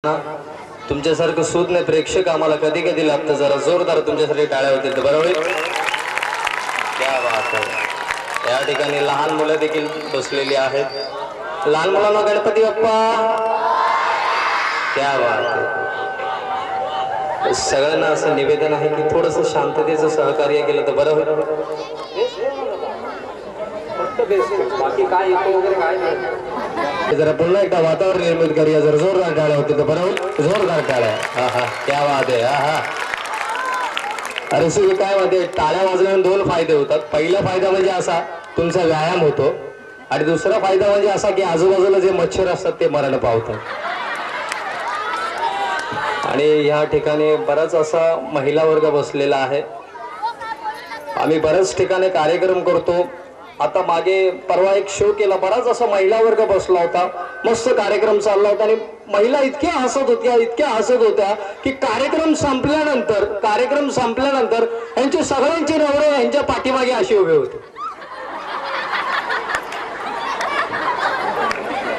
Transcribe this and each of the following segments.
तुमच्यासारखं सुज्ञ प्रेक्षक आम्हाला कधी कधी लागतं. जरा जोरदार तुमच्यासाठी टाळ्या होतील तर बरं होईल. क्या बात आहे. या ठिकाणी लहान मुलं देखील बसलेली आहेत. लहान मुलांना गणपती बाप्पा. क्या बात आहे. सगळ्यांना असं निवेदन आहे की थोडंसं शांततेचं सहकार्य केलं तर बरं होईल. बाकी काय वगैरे काय नाही. जरा पुन्हा एकदा वातावरण निर्मित करूया. जर जोरदार टाळ्या होती तर बरं होईल. जोरदार टाळ्या. हा हा क्या बात आहे. हा हा. अरे सुरू काय माहिती, टाळ्या वाजल्याने दोन फायदे होतात. पहिला फायदा म्हणजे असा, तुमचा व्यायाम होतो. आणि दुसरा फायदा म्हणजे असा की आजूबाजूला जे मच्छर असतात ते मरण पावतात. आणि या ठिकाणी बराच असा महिला वर्ग बसलेला आहे. आम्ही बऱ्याच ठिकाणी कार्यक्रम करतो. आता मागे परवा एक शो केला, बराच असा महिला वर्ग बसला होता. मस्त कार्यक्रम चालला होता आणि महिला इतक्या हसत होत्या की कार्यक्रम संपल्यानंतर यांचे सगळ्यांचे नवरे यांच्या पाठीमागे असे उभे होते.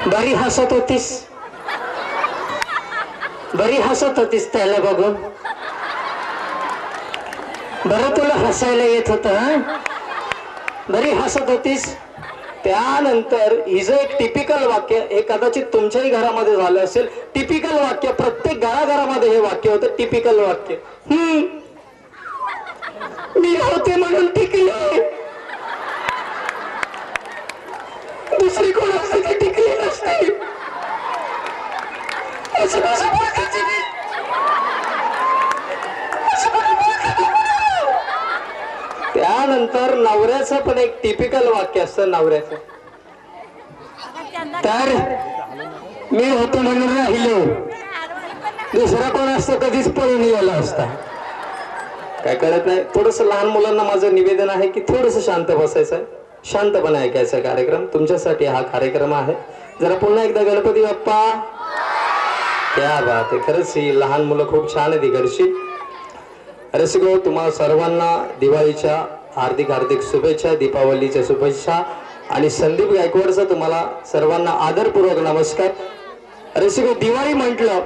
बरी हसत होतीस त्याला बघून. बरं तुला हसायला येत होत. बरी हसत होतीस. त्यानंतर हिचं एक टिपिकल वाक्य, हे कदाचित तुमच्याही घरामध्ये झालं असेल. टिपिकल वाक्य, प्रत्येक घराघरामध्ये हे वाक्य होतं. टिपिकल वाक्य, मी होते म्हणून टिकले, दुसरी कोण असते ती टिकली नसते. त्यानंतर नवऱ्याचं पण एक टिपिकल वाक्य असतं नवऱ्याचं. तर मी होतो म्हणून राहिलो, दुसरा कोण असतो कधीच पळून गेला असता. काय कळत नाही. थोडस लहान मुलांना माझं निवेदन आहे की थोडस शांत बसायचं, शांतपणे ऐकायचा कार्यक्रम. तुमच्यासाठी हा कार्यक्रम आहे. जरा पुन्हा एकदा गणपती बाप्पा. क्या बात आहे. खरंच ही लहान मुलं खूप छान आहे तिकडची. रसिको, तुम्हाला सर्वांना दिवाळीच्या हार्दिक शुभेच्छा, दीपावलीच्या शुभेच्छा. आणि संदीप गायकवाडचा तुम्हाला सर्वांना आदरपूर्वक नमस्कार. रसिको, दिवाळी म्हटलं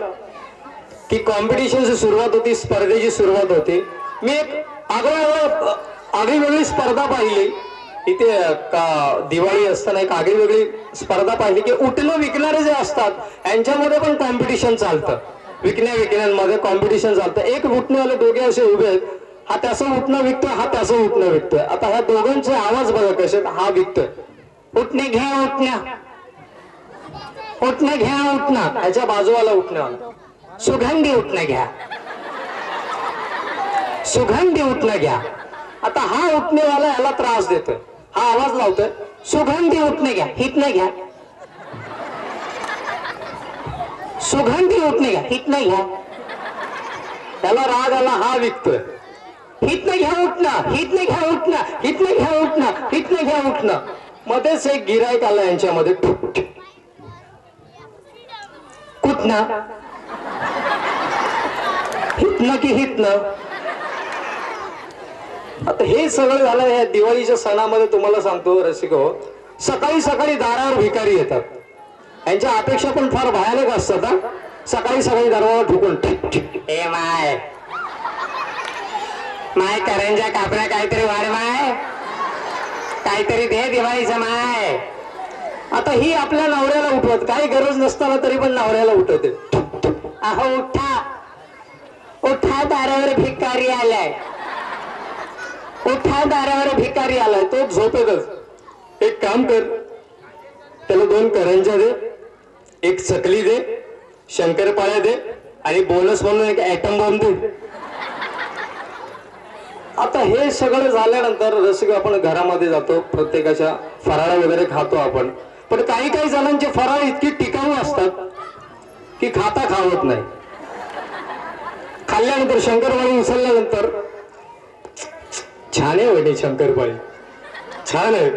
की कॉम्पिटिशनची सुरुवात होती, स्पर्धेची सुरुवात होती. मी एक आगळीवेगळी स्पर्धा पाहिली इथे. दिवाळी असताना एक आगळीवेगळी स्पर्धा पाहिली की उठणं विकणारे जे असतात यांच्यामध्ये पण कॉम्पिटिशन चालतं. विकण्यांमध्ये कॉम्पिटिशन चालतं. एक उठणेवाले दोघे असे उभे आहेत. हा त्याचं उठणं विकतोय, हा त्याचं उठणं विकतोय. आता ह्या दोघांचे आवाज बघा कसे. हा विकतोय, उठणे घ्या उठण्या, उठणं घ्या उठणं. ह्याच्या बाजूवाला उठणेवाला, सुगंधी उठणं घ्या, सुगंधी उठणं घ्या. आता हा उठणेवाला ह्याला त्रास देतोय. हा आवाज लावतोय, सुगंधी उठणं घ्या, हितनं घ्या, सुगंधी उठणे घ्या, हितनं घ्या. त्याला राग आला. हा विकतोय, हितनं घ्या उठणं, हितनं घ्या उठणं, हितनं घ्या उठणं, हितनं घ्या उठणं. मध्येच एक गिरायक आला यांच्यामध्ये. कुठनं, हितनं की हितनं. आता हे सगळं झालं या दिवाळीच्या सणामध्ये. तुम्हाला सांगतो रसिको, सकाळी सकाळी दारावर भिकारी येतात. यांच्या अपेक्षा पण फार भयानक असतात. सकाळी सकाळी दरवाजा ठोकून, ए माय माय करंजा कापण्या काहीतरी वाढ, माय काहीतरी दे दिवाळीचं माय. आता ही आपल्या नवऱ्याला उठवत, काही गरज नसताना तरी पण नवऱ्याला उठवते. अहो उठा उठा, दारावर भिकारी आलाय, उठा दारावर भिकारी आलाय. तो झोपेतच. एक काम कर, त्याला 2 करंजा दे, एक चकली दे, शंकरपाळ्या दे आणि बोनस म्हणून एक ॲटम बॉम्ब दे. आता हे सगळं झाल्यानंतर रसिक आपण घरामध्ये जातो. प्रत्येकाच्या फराळ वगैरे खातो आपण. पण काही काही जणांचे फराळ इतकी टिकाऊ असतात की खाता खावत नाही. खाल्ल्यानंतर शंकरपाळी उचलल्यानंतर, छान आहे वहिनी शंकरपाळी, छान आहे,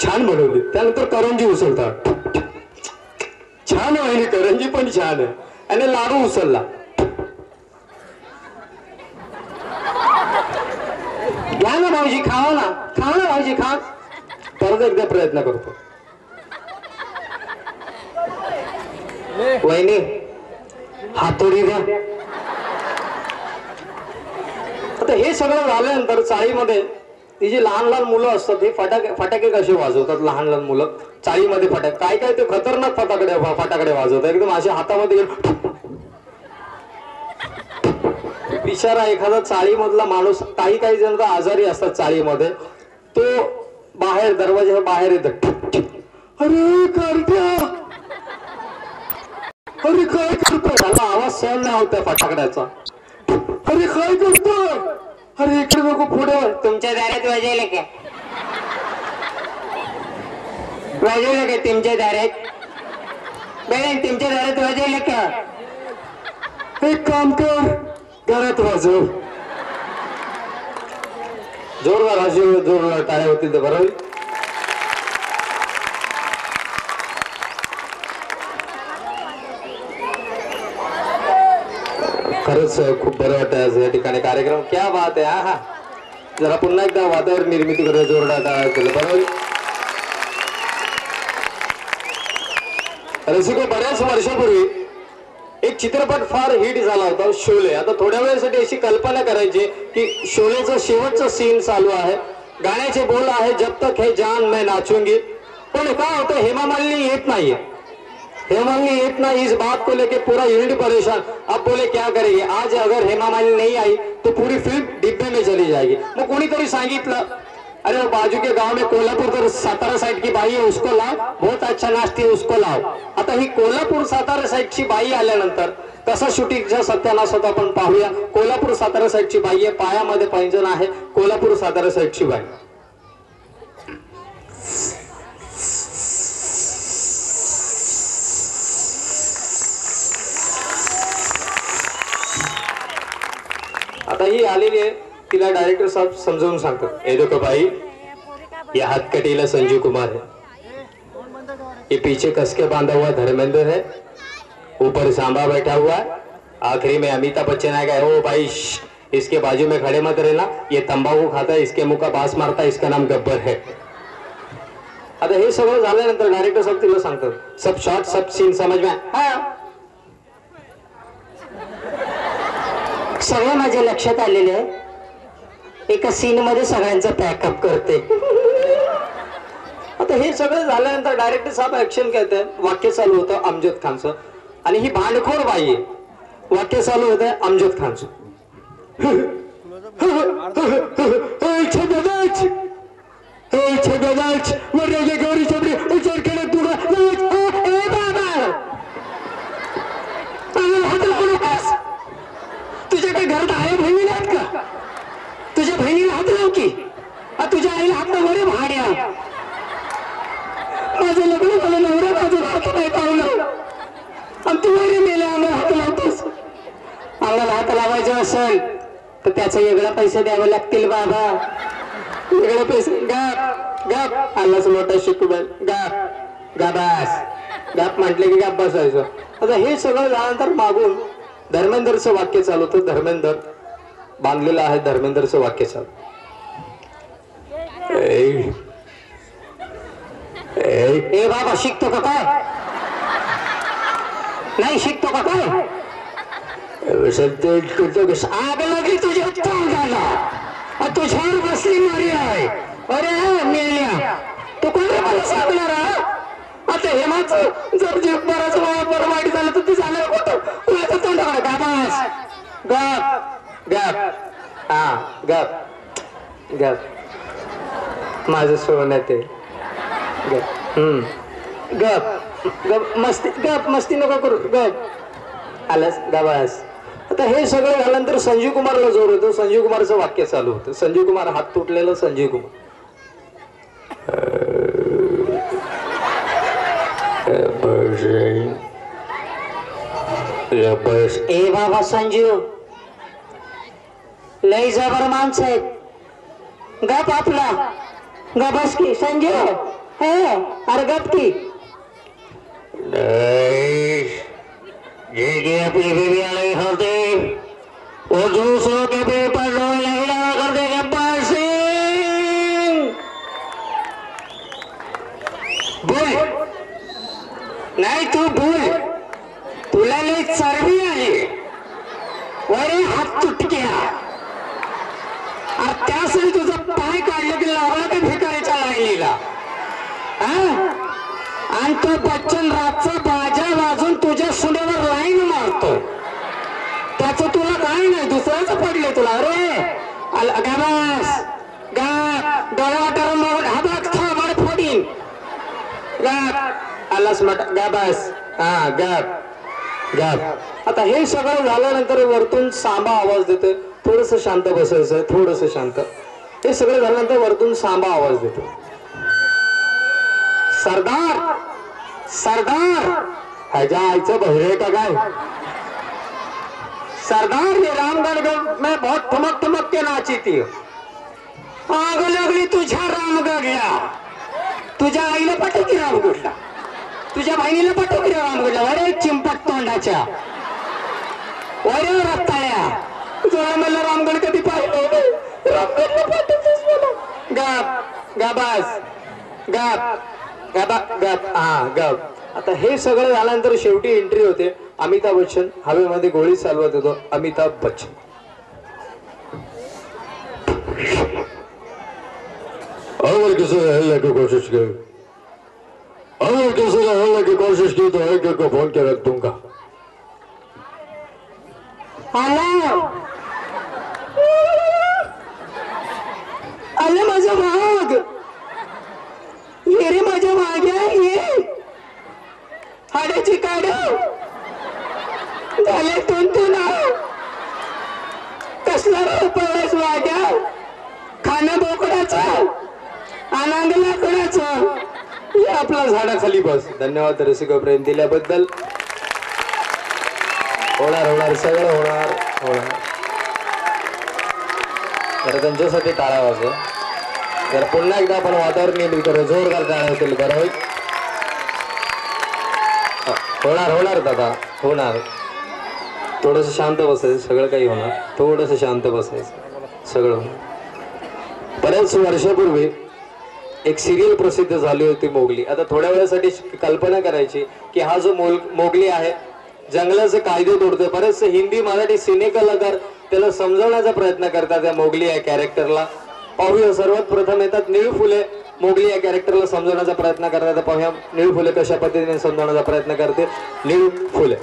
छान बनवली. त्यानंतर करंजी उचलतात, छान आहे करंजी पण छान आहे. आणि लाडू उचलला, घ्या ना भाऊजी, खावा ना, खावा ना भाऊजी, खा. परत एकदा प्रयत्न करतो. वहिनी हातोडी द्या. आता हे सगळं झाल्यानंतर चाळीमध्ये ती जी लहान लहान मुलं असतात हे फटाके कसे वाजवतात. लहान लहान मुलं चाळीमध्ये फटाके काय काय ते खतरनाक फटाकडे वाजवतात. एकदम अशा हातामध्ये बिचारा एखादा चाळीमधला माणूस काही काही जण तर आजारी असतात चाळीमध्ये. तो बाहेर दरवाजा बाहेर येत. अरे करत्या, अरे काय करतो. त्याला आवाज सहन नाही होता फटाकड्याचा. अरे काय करतो. अरे इकडे नको पुढे. तुमच्या दारात वाजवलं का? वाजवलं का तुमच्या दारात? बॅन तुमच्या दारात वाजवलं का? एक काम कर, घरात वाजव. जोरदार अशी जोरदार टाळ्या होतील तर बरं. खरंच खूप बरं वाटतं आज या ठिकाणी कार्यक्रम. क्या बात आहे. हा जरा पुन्हा एकदा वातावरण निर्मिती करूया. जोरदार टाळ्या केलं बरोबर. रसिको, बऱ्याच वर्षापूर्वी एक चित्रपट फार हिट झाला होता, शोले. आता थोड्या वेळासाठी अशी कल्पना करायची की शोलेचं शेवटचं सीन चालू आहे. गाण्याचे बोल आहे जब तक है जान मैं नाचूंगी. पण काय होतं, हेमा मालिनी येत नाहीये. हेमा मालिनी येत नाही. इस बात को लेके पूरा यूनिट परेशान. अब बोले क्या करेंगे. आज अगर हेमा मालिनी नहीं आई तो पूरी फिल्म डिब्बे में चली जाएगी. मग कोणीतरी सांगितलं, अरे बाजू के गांव में कोल्हापुर तर सातारा साइड की बाई है, उसको लाओ, बहुत अच्छा नाचती है, उसको लाओ. आता ही कोल्हापूर सातारा साइडची बाई आल्यानंतर कसा शूटिंगचा सत्यानाश होता आपण पाहूया. कोल्हापूर सातारा साइडची बाई आहे, पायामध्ये पैंजण आहे. कोल्हापूर सातारा साइडची बाई. आता ही आलेली आहे. तिला डायरेक्टर साहब समजावून सांगतात, ए देखो भाई, ये हाथ कटीला संजीव कुमार है, ये पीछे कसके बांधा हुआ धर्मेंद्र है, ऊपर सांबा बैठा हुआ है, आखिरी में अमिताभ बच्चन आएगा. ओ भाई इसके बाजू में खड़े मत रहना, ये तंबाकू खाता है, इसके मुंह का बास मारता है, इसका नाम गब्बर है. आता हे सगळं झाल्यानंतर डायरेक्टर साहब तिला सांगतात, सब शॉट सब सीन समझ में आया. सगळं माझ्या लक्षात आलेलं आहे. एका सीन मध्ये सगळ्यांचं पॅकअप करते. आता हे सगळं झाल्यानंतर डायरेक्टर साहेब ऍक्शन कहते. वाक्य चालू होतं अमजद खानचं आणि ही भांडखोर बाई आहे. वाक्य चालू होतं अमजद खानचं. तुझ्याकडे घरात आहे बहिणी नाहीत का? तुझ्या बहिणीला हात लाव की. तुझ्या आईला हात लाव रे भाड्या. माझं लग्न झालं, नवरा माझं हात नाही पावलं आणि तू वरे मेले आम्हाला हात लावतोस. आम्हाला हात लावायचं असेल तर त्याचे वेगळे पैसे द्यावे लागतील बाबा. वेगळे पैसे. Gap gap. आलाच मोठा शिकूबाई. गाप गाबास. गाप म्हटले की गाप बसायचं. आता हे सगळं झाल्यानंतर मागून धर्मेंद्रचं वाक्य चालू होतं. धर्मेंद्र बांधलेलं आहे. धर्मेंद्रचं वाक्य चालू, ए बाबा शिकतो का काय? नाही शिकतो का काय? आग लागली तुझ्या तोंडाला, तुझ्यावर बसली मारी आहे. अरे मेल्या, तू कोण मला सांगणार. आता हेमाचं जर बराच वापर वाईट झालं तर ते झालं होतं. कुणाचं तोंडाकडे गाबास. गप गप. हा गप गप. माझं सोनं ते गप. गप गप. मस्ती गप. मस्ती नको करू. गप. आलास गाबास. आता हे सगळं झाल्यानंतर संजीव कुमारला जोर होतो. संजीव कुमारचं वाक्य चालू होतं. संजीव कुमार हात तुटलेलं. संजीव कुमार ए बाबा संजीव, लय जबर माणसं आहेत. गप आपला. गबस की संजीव. हे अरे गप की. ये अपनी बीवी वाले होते वो दूसरों के पेपर नहीं लगा करते. गब्बर सिंह बोल. नाही तू बोल. तुला लय चरबी आली. वरे हात तुटक्या. अरे त्यासाठी तुझा पाय काढलं की लावला का भिकारीच्या लागलेला. आणि तो बच्चन रातचा बाजा वाजून तुझ्या सुनेवर लाईन मारतो. त्याच तुला काय नाही, दुसऱ्याच पडले तुला. अरे गाबास गाप डोळा वाटार मोड हा बघ थोबाड फोडीन. गाप आलास मट गाबास. हा गाप गाप. आता हे सगळं झाल्यानंतर वरतून सांबा आवाज देतोय, थोडस शांत बसायचं, थोडस शांत. हे सगळं झाल्यानंतर वरतून सांबा आवाज देतो, सरदार सरदार. ह्याच्या आईचं बहिरे का काय. सरदार ये रामगढ़ में बहुत ठमक ठमक के नाची थी. आग लागली तुझ्या रामगडला. तुझ्या आईला पाठव की रामगडला, तुझ्या बहिणीला पाठव की रामगडला. अरे चिंपट तोंडाच्या, अरे रत्ताळ्या, तुला मला रामगड कधी पाहिलं. रामगडला पाठवतोस मला. गप गबास गप गबा गप. हा गप. आता हे सगळं झाल्यानंतर शेवटी एंट्री होते अमिताभ बच्चन. हवेमध्ये गोळी चालवत होतो अमिताभ बच्चन. अगर किसी ने हल्ले की कोशिश की, अगर किसी ने हल्ले की कोशिश की तो एक एक को फोन के रख दूंगा. अरे माझा भाग, ये रे माझ्या माग्या, ये हाडाची काढ झाले तू ना. कसला उपवास वाग्या, खाणं बोकडाचा आनंद लाकडाचा. आपला झाडाखाली बस. धन्यवाद रसिक प्रेम दिल्याबद्दल. होणार होणार सगळं होणार होणार. तर त्यांच्यासाठी टाळा वाजव. तर पुन्हा एकदा आपण वातावरण निर्मित करू, जोरदार टाळ्या होतील. बरं होईल. होणार होणार दादा होणार. थोडस शांत बसायचं, सगळं काही होणार. थोडस शांत बसायचं, सगळं होणार. बऱ्याच वर्षापूर्वी एक सिरियल प्रसिद्ध झाली होती मोगली. आता थोड्या वेळासाठी कल्पना करायची की हा जो मोगली आहे जंगलाचे कायदे तोडतोय. बरेचसे हिंदी मराठी सिने कलाकार त्याला समजवण्याचा प्रयत्न करतात या मोगली या कॅरेक्टरला. पाहूया. सर्वात प्रथम येतात निळू फुले. मोगली या कॅरेक्टरला समजवण्याचा प्रयत्न करतात. पाहूया निळू फुले कशा पद्धतीने समजवण्याचा प्रयत्न करते. निळू फुले.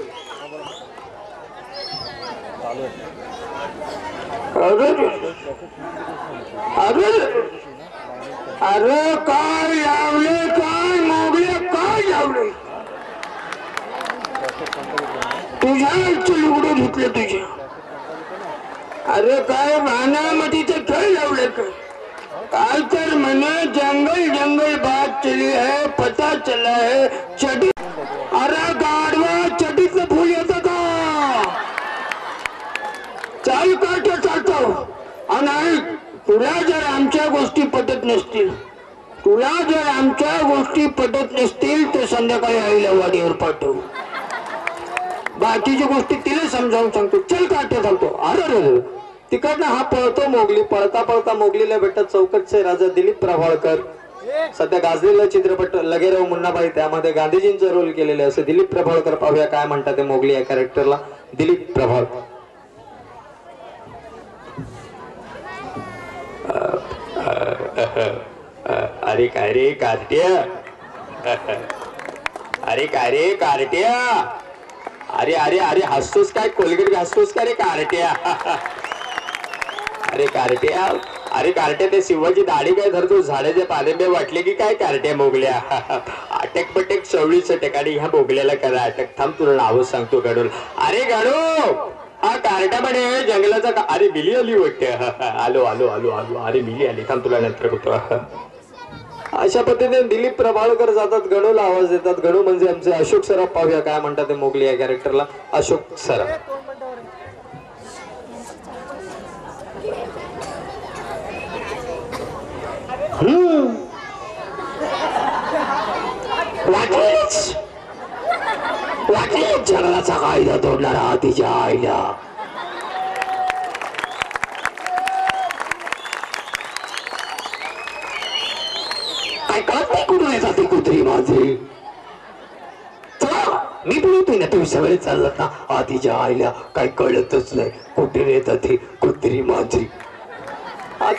अरे काय लावले, काय मोगले, काय लावले. तुझ्या लुगडे धुतले तुझे. अरे काय भानामतीचे खेळ लावले काय. काल तर मैंने जंगल जंगल बात चली है, पता चला है चटी. अरे गाडवा चटीतलं फुल येतं का. चाल काट चालतो. आणि तुला जर आमच्या गोष्टी पटत नसतील, तुला जर आमच्या गोष्टी पटत नसतील तर संध्याकाळी आईला वाडीवर पाठव. बाकीच्या गोष्टी तिला समजावून सांगतो. चल काट सांगतो. अरे तिकडनं हा पळतो मोगली. पळता पळता मोगलीला भेटतात चौकटचे राजा दिलीप प्रभावळकर. सध्या गाजलेला चित्रपट लगेराव मुन्नाबाई, त्यामध्ये गांधीजींचा रोल केलेले असे दिलीप प्रभावळकर. पाहूया काय म्हणतात ते मोगली या कॅरेक्टरला. दिलीप प्रभावळकर. अरे काय रे कार्ट्या, अरे काय रे कार्ट्या. अरे अरे अरे हसतोस काय, कोलगेट घासतोस का रे कार्ट्या. अरे कार्ट्या, अरे कार्ट्या ते शिवाची दाढी काय धरतो, झाडाचे पालेंबे वाटले की काय कार्ट्या मोगल्या. अटक पटक चवळीचं ठिकाणी ह्या मोगल्याला करा अटक. थांब तुला नाव सांगतो गडूल. अरे गडू हा कार्ट्या म्हणे जंगलाचा. अरे मिली आली वाटते. आलो आलो आलो आलो. अरे मिली आली. थांब तुला नंतर करतो. अशा पद्धतीने दिलीप प्रभावळकर जातात, गणूला आवाज देतात. गणू म्हणजे आमचे अशोक सराफ. पाहूया काय म्हणतात ते मोगली या कॅरेक्टरला. अशोक सराफ. वाटेच जंगलाचा कायदा तोडणारा तिच्या आईला. काय कळत नाही कुठून येतात ती कुत्री माझी. मी पण येतोय ना, तुम्ही सगळे चाललात ना, आधीच्या आईला काही कळतच नाही कुठे येतात ते कुत्री मांजरी.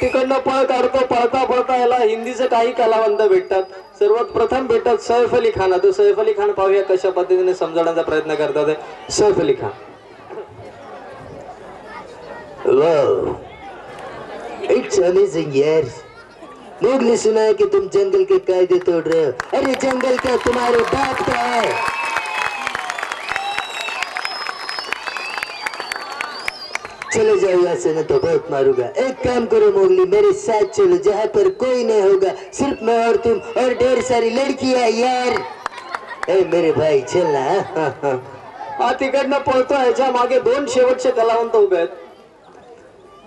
तिकडनं पळ काढतो, पळता पळता याला हिंदीचे काही कलावंत भेटतात. सर्वात प्रथम भेटतात सैफ अली खान. तो सैफ अली खान पाहूया कशा पद्धतीने समजवण्याचा प्रयत्न करतात. सैफ अली खान. वाह, इट्स अमेजिंग यार. लोग ने सुना है कि तुम जंगल के कायदे तोड़ रहे हो. अरे जंगल क्या तुम्हारे बाप का है. चलो जाओ यहाँ से, न तो बहुत मारूंगा. एक काम करो मोगली, मेरे साथ चलो जहाँ पर कोई नहीं होगा, सिर्फ मैं और तुम और ढेर सारी लड़कियां यार. ए मेरे भाई चलना. तिकडनं पळतो. ह्याच्या मागे दोन शेवटचे कलावंत उभे आहेत.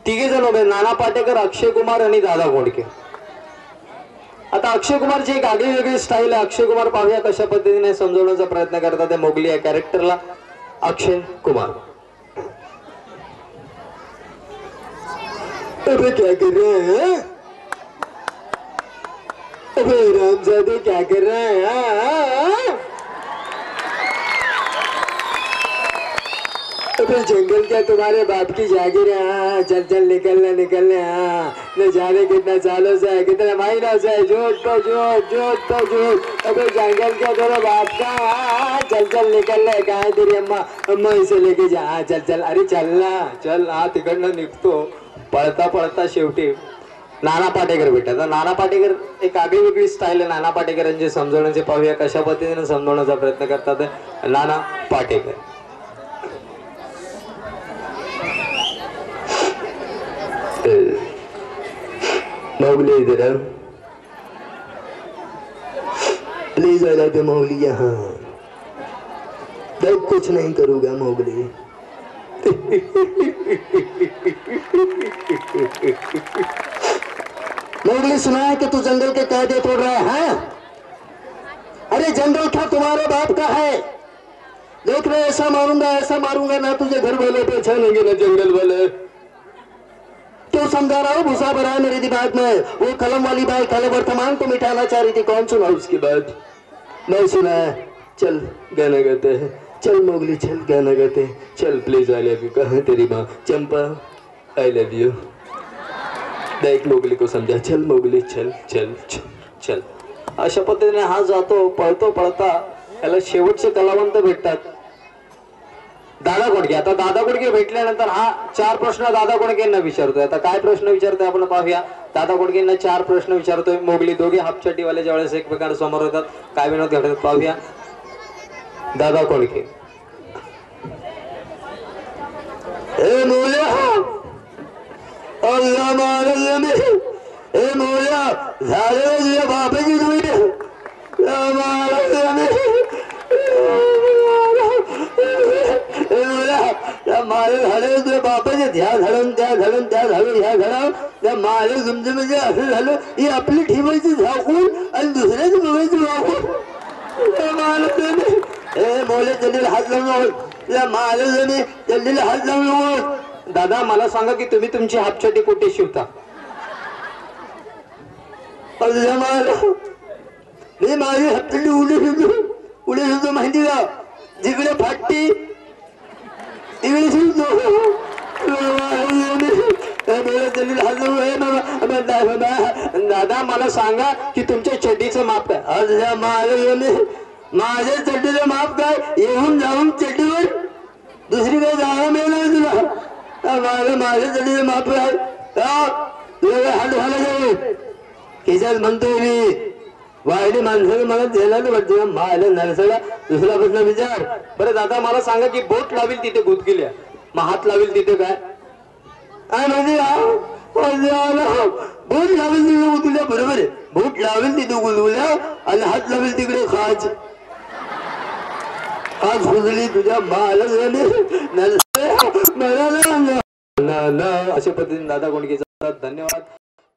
तिघे जण उभे, नाना पाटेकर, अक्षय कुमार आणि दादा कोंडके. आता अक्षय कुमारची एक आगळी वेगळी स्टाईल आहे. अक्षय कुमार पाहूया कशा पद्धतीने समजवण्याचा प्रयत्न करतात त्या मोगली या कॅरेक्टरला. अक्षय कुमार. अबे क्या कर रहे हैं? अबे रामजादे क्या कर रहे हैं? अबे जंगल क्या तुम्हारे बाप की जागीर है. चल चल निकलने निकलने. न जाने कितना सालों से है, कितने महीनों से है. जोत तो जोत, जोत तो जोत. अबे जंगल क्या तेरे बाप का. चल चल निकलने. कहा तेरी अम्मा, अम्मा इसे लेके जा. चल चल. अरे चलना चल. तिकडनं निघतो. पळता पळता शेवटी नाना पाटेकर भेटतात. नाना पाटेकर एक आगळी वेगळी स्टाईल आहे नाना पाटेकरांची समजवण्याचे. पाहूया कशा पद्धतीने समजवण्याचा प्रयत्न करतात नाना पाटेकर. मोगली इधर आओ प्लीज. आ जाते मोगली यहाँ. देख कुछ नहीं करूँगा मोगली. मोगली सुना है कि तू जंगल के कायदे तोड़ रहा है. अरे जंगल क्या तुम्हारे बाप का है. देख रहे ऐसा मारूंगा ना तुझे घर वाले पहचानेंगे ना जंगल वाले. क्यों समझा रहा हूँ. भूसा भरा है मेरे दिमाग में. वो कलम वाली बात कल वर्तमान को मिटाना चाह रही थी. कौन सुना उसकी बात. नहीं सुना है. चल गाना गाते हैं. चल मोगली चल गाना गाते. चल प्लीज. I love you. कहाँ तेरी माँ. चंपा आई लव यू. देख मोगली को समझा. चल मोगली चल चल चल चल. अशा पद्धतीने हा जातो. पळतो पळता याला शेवटचे कलावंत भेटतात दादा कोंडके. आता दादा कोंडके भेटल्यानंतर हा 4 प्रश्न दादा कोंडकेंना विचारतोय. आता काय प्रश्न विचारतोय आपण पाहूया. दादा कोंडकेंना 4 प्रश्न विचारतोय. मोगली दोघे हापचटीवाले ज्यावेळेस एकमेकांना समोर येतात काय विनोद घडतात पाहूया. दादा कोंडके. ए मोल्या अल्लाह मारल में. ए मोल्या झाले तुझ्या बापाची तुम्ही. मारे झाले तुझ्या बापाचे. त्या झाडून त्या झाडून त्या झाडून ह्या झाडाव त्या मारे तुमचं म्हणजे असं झालं. ही आपली ठेवायची झाकून आणि दुसऱ्याच बघायची वाकून. ए मोले जल्दीला हात लावून. त्या मारे जल्दीला हात लावून. दादा मला सांगा की तुम्ही तुमची हापचटी कुठे शिवता. मी माझी हापचटी उडे शिवतो माहिती का. जिकडे फाटती तिकडे शिवतो. दादा मला सांगा की तुमच्या चड्डीचं माप काय. माझ्या चड्डीचं माप काय. येऊन जाऊन चड्डीवर दुसरी काही जागा मिळणार तुला. माझ्या चड्डीचं माप काय. तुला हात घालायचं खिशात म्हणतोय मी. वाईट माणसाने मला द्यायला वाटतं. मायला नरसाला दुसरा प्रश्न विचार. बरं दादा मला सांगा की बोट लावेल तिथे गुदगुल्या मग हात लावेल तिथे काय. म्हणजे बोट लावेल तिथे गुदगुल्या. बरोबर आहे. बोट लावेल तिथे गुदगुल्या आणि हात लावेल तिकडे खाज. खाज गुजली तुझ्या मायला अशा पद्धतीने दादा कोंडके. धन्यवाद.